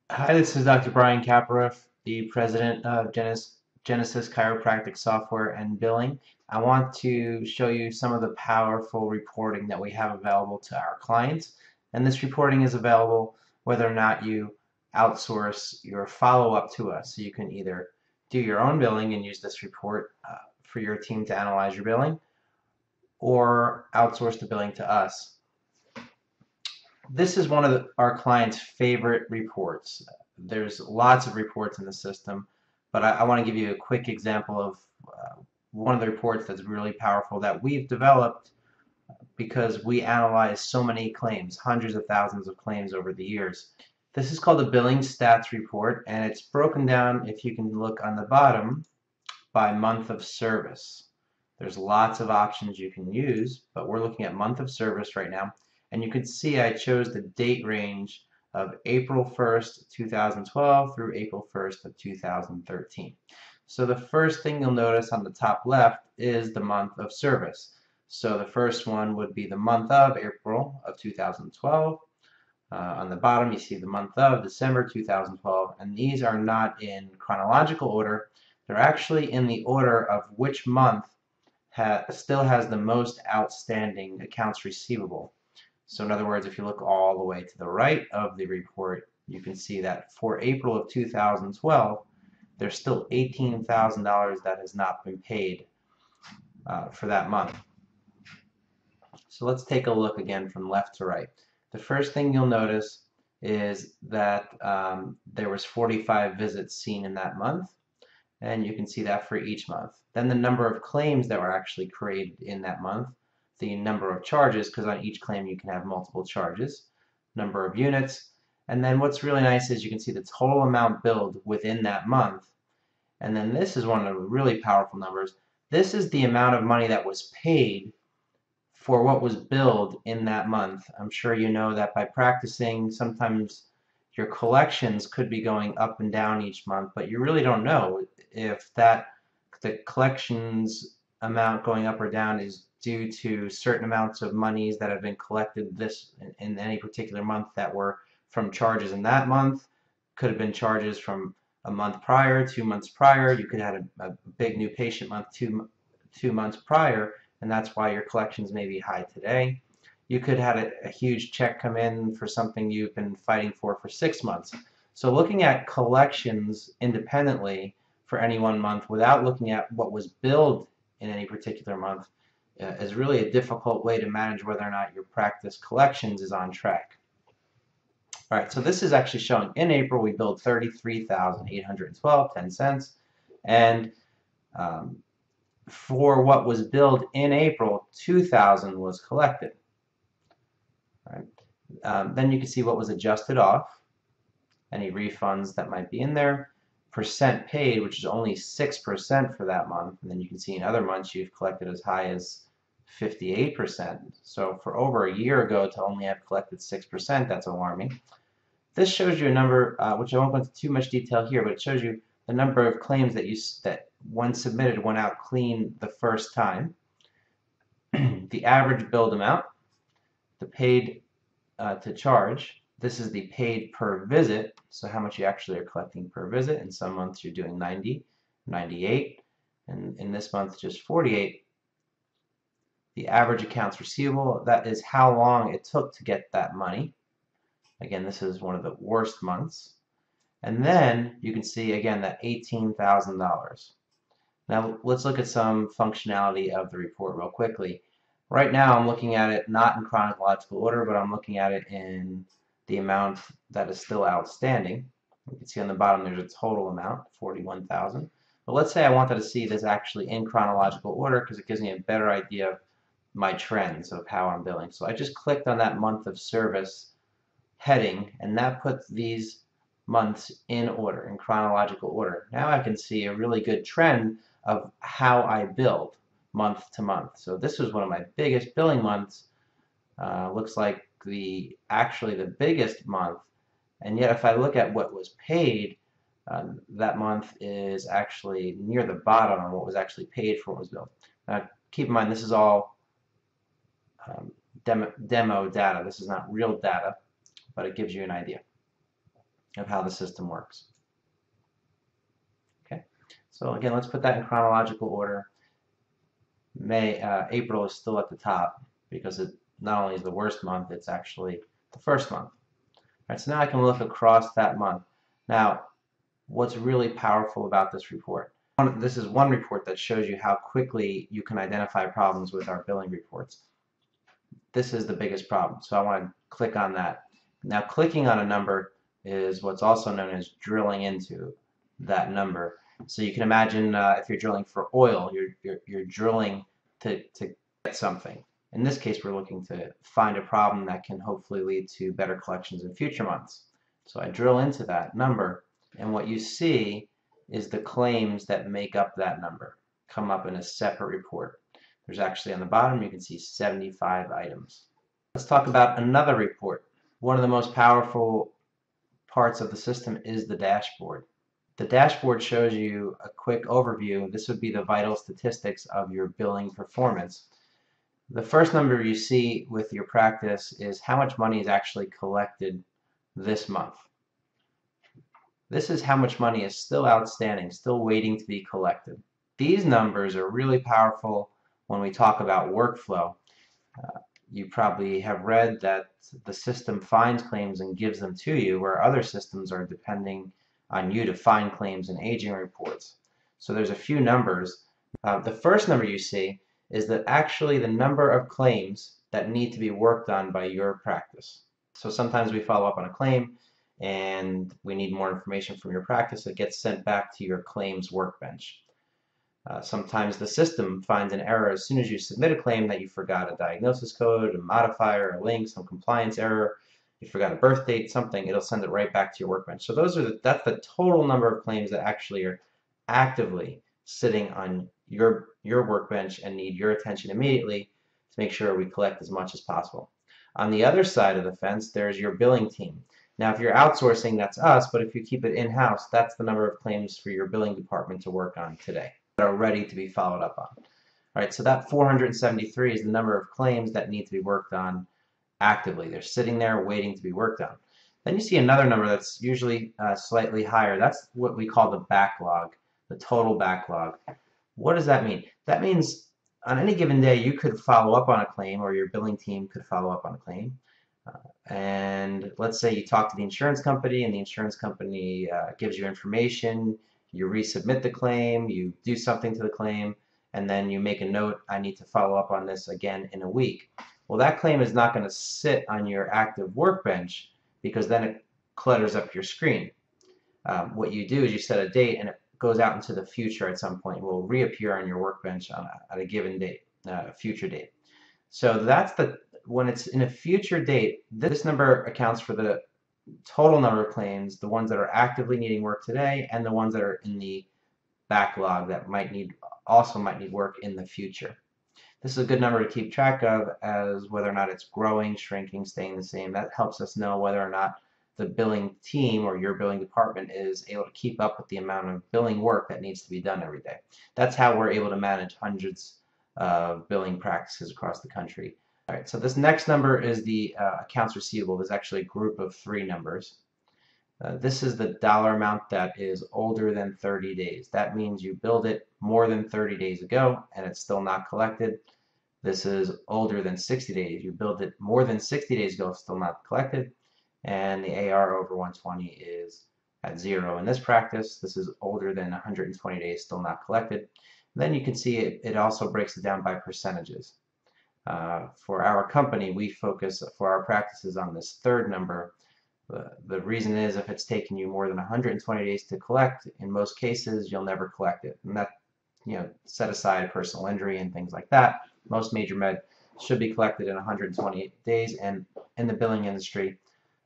Hi, this is Dr. Brian Kaparoff, the president of Genesis Chiropractic Software and Billing. I want to show you some of the powerful reporting that we have available to our clients. And this reporting is available whether or not you outsource your follow-up to us. So you can either do your own billing and use this report for your team to analyze your billing, or outsource the billing to us. This is one of our clients' favorite reports. There's lots of reports in the system, but I want to give you a quick example of one of the reports that's really powerful that we've developed because we analyze so many claims, hundreds of thousands of claims over the years. This is called the Billing Stats Report, and it's broken down, if you can look on the bottom, by month of service. There's lots of options you can use, but we're looking at month of service right now. And you can see I chose the date range of April 1st, 2012 through April 1st of 2013. So the first thing you'll notice on the top left is the month of service. So the first one would be the month of April of 2012. On the bottom you see the month of December 2012, and these are not in chronological order. They're actually in the order of which month still has the most outstanding accounts receivable. So in other words, if you look all the way to the right of the report, you can see that for April of 2012, there's still $18,000 that has not been paid for that month. So let's take a look again from left to right. The first thing you'll notice is that there was 45 visits seen in that month, and you can see that for each month. Then the number of claims that were actually created in that month, the number of charges, because on each claim you can have multiple charges, number of units, and then what's really nice is you can see the total amount billed within that month. And then this is one of the really powerful numbers. This is the amount of money that was paid for what was billed in that month. I'm sure you know that by practicing, sometimes your collections could be going up and down each month, but you really don't know if the collections amount going up or down is due to certain amounts of monies that have been collected in any particular month that were from charges in that month. Could have been charges from a month prior, 2 months prior. You could have had a big new patient month two months prior, and that's why your collections may be high today. You could have had a huge check come in for something you've been fighting for 6 months. So looking at collections independently for any one month without looking at what was billed in any particular month is really a difficult way to manage whether or not your practice collections is on track. All right, so this is actually showing in April we billed $33,812.10, and for what was billed in April, $2,000 was collected. All right. Then you can see what was adjusted off, any refunds that might be in there, percent paid, which is only 6% for that month, and then you can see in other months you've collected as high as 58%. So for over a year ago to only have collected 6%, that's alarming. This shows you a number, which I won't go into too much detail here, but it shows you the number of claims that when submitted went out clean the first time, the average billed amount, the paid to charge. This is the paid per visit, so how much you actually are collecting per visit. In some months you're doing 90, 98, and in this month just 48. The average accounts receivable, that is how long it took to get that money. Again, this is one of the worst months. And then you can see again that $18,000. Now let's look at some functionality of the report real quickly. Right now I'm looking at it not in chronological order, but I'm looking at it in the amount that is still outstanding. You can see on the bottom there's a total amount, 41,000. But let's say I wanted to see this actually in chronological order because it gives me a better idea of my trends of how I'm billing. So I just clicked on that month of service heading, and that puts these months in order, in chronological order. Now I can see a really good trend of how I billed month to month. So this was one of my biggest billing months. Looks like actually the biggest month, and yet if I look at what was paid, that month is actually near the bottom on what was actually paid for what was billed. Now keep in mind this is all demo data. This is not real data, but it gives you an idea. of how the system works. Okay, so again, let's put that in chronological order. April is still at the top because it not only is the worst month, it's actually the first month. All right, so now I can look across that month. Now, what's really powerful about this report? This is one report that shows you how quickly you can identify problems with our billing reports. This is the biggest problem, so I want to click on that. Now, clicking on a number is what's also known as drilling into that number. So you can imagine if you're drilling for oil, you're drilling to get something. In this case, we're looking to find a problem that can hopefully lead to better collections in future months. So I drill into that number, and what you see is the claims that make up that number come up in a separate report. There's actually on the bottom, you can see 75 items. Let's talk about another report. One of the most powerful parts of the system is the dashboard. The dashboard shows you a quick overview. This would be the vital statistics of your billing performance. The first number you see with your practice is how much money is actually collected this month. This is how much money is still outstanding, still waiting to be collected. These numbers are really powerful when we talk about workflow. You probably have read that the system finds claims and gives them to you, where other systems are depending on you to find claims and aging reports. So there's a few numbers. The first number you see is that actually the number of claims that need to be worked on by your practice. So sometimes we follow up on a claim and we need more information from your practice. It gets sent back to your claims workbench. Sometimes the system finds an error as soon as you submit a claim that you forgot a diagnosis code, a modifier, a link, some compliance error, you forgot a birth date, something, it'll send it right back to your workbench. So that's the total number of claims that actually are actively sitting on your workbench and need your attention immediately to make sure we collect as much as possible. On the other side of the fence, there's your billing team. Now, if you're outsourcing, that's us, but if you keep it in-house, that's the number of claims for your billing department to work on today that are ready to be followed up on. All right, so that 473 is the number of claims that need to be worked on actively. They're sitting there waiting to be worked on. Then you see another number that's usually slightly higher. That's what we call the backlog, the total backlog. What does that mean? That means on any given day you could follow up on a claim, or your billing team could follow up on a claim. And let's say you talk to the insurance company and the insurance company gives you information, you resubmit the claim, you do something to the claim, and then you make a note, I need to follow up on this again in a week. Well, that claim is not going to sit on your active workbench because then it clutters up your screen. What you do is you set a date and it goes out into the future at some point. It will reappear on your workbench at a given date, a future date. So when it's in a future date, this number accounts for the total number of claims, the ones that are actively needing work today and the ones that are in the backlog that also might need work in the future. This is a good number to keep track of as whether or not it's growing, shrinking, staying the same. That helps us know whether or not the billing team or your billing department is able to keep up with the amount of billing work that needs to be done every day. That's how we're able to manage hundreds of billing practices across the country. All right, so this next number is the accounts receivable. There's actually a group of 3 numbers. This is the dollar amount that is older than 30 days. That means you billed it more than 30 days ago and it's still not collected. This is older than 60 days. You billed it more than 60 days ago, still not collected. And the AR over 120 is at 0 in this practice. This is older than 120 days, still not collected. Then you can see it also breaks it down by percentages. For our company, we focus for our practices on this third number. The reason is if it's taken you more than 120 days to collect, in most cases you'll never collect it. And that, set aside personal injury and things like that, most major med should be collected in 128 days, and in the billing industry,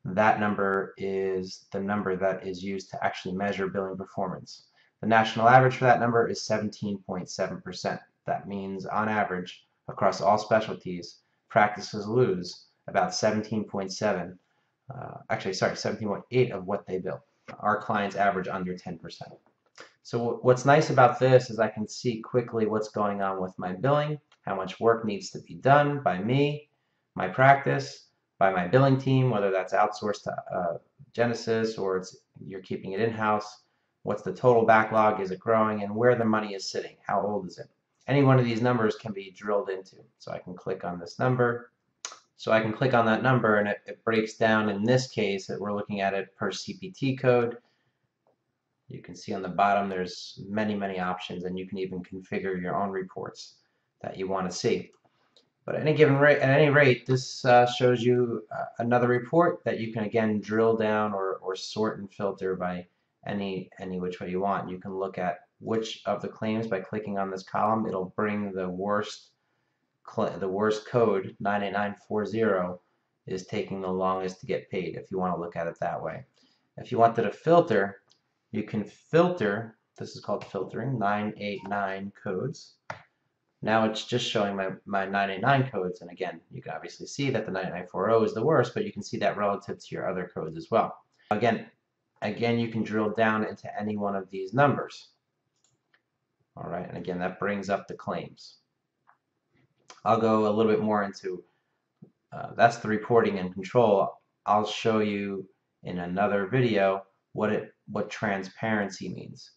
that number is the number that is used to actually measure billing performance. The national average for that number is 17.7%. That means on average, across all specialties, practices lose about 17.7, 17.8 of what they bill. Our clients average under 10%. So what's nice about this is I can see quickly what's going on with my billing, how much work needs to be done by me, my practice, by my billing team, whether that's outsourced Genesis, or you're keeping it in-house. What's the total backlog? Is it growing? And where the money is sitting? How old is it? Any one of these numbers can be drilled into. So I can click on this number. So I can click on that number, and it breaks down. In this case, that we're looking at it per CPT code. You can see on the bottom there's many options, and you can even configure your own reports that you want to see. But at any rate, this shows you another report that you can again drill down or sort and filter by any which way you want. You can look at which of the claims by clicking on this column. It'll bring the worst code, 98940, is taking the longest to get paid, if you want to look at it that way. If you wanted to filter, you can filter. This is called filtering, 989 codes. Now it's just showing my 989 codes, and again, you can obviously see that the 98940 is the worst, but you can see that relative to your other codes as well. Again, you can drill down into any one of these numbers. All right, and again, that brings up the claims. I'll go a little bit more into, that's the reporting and control. I'll show you in another video what transparency means,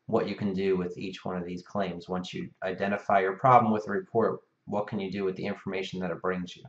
what you can do with each one of these claims. Once you identify your problem with a report, what can you do with the information that it brings you?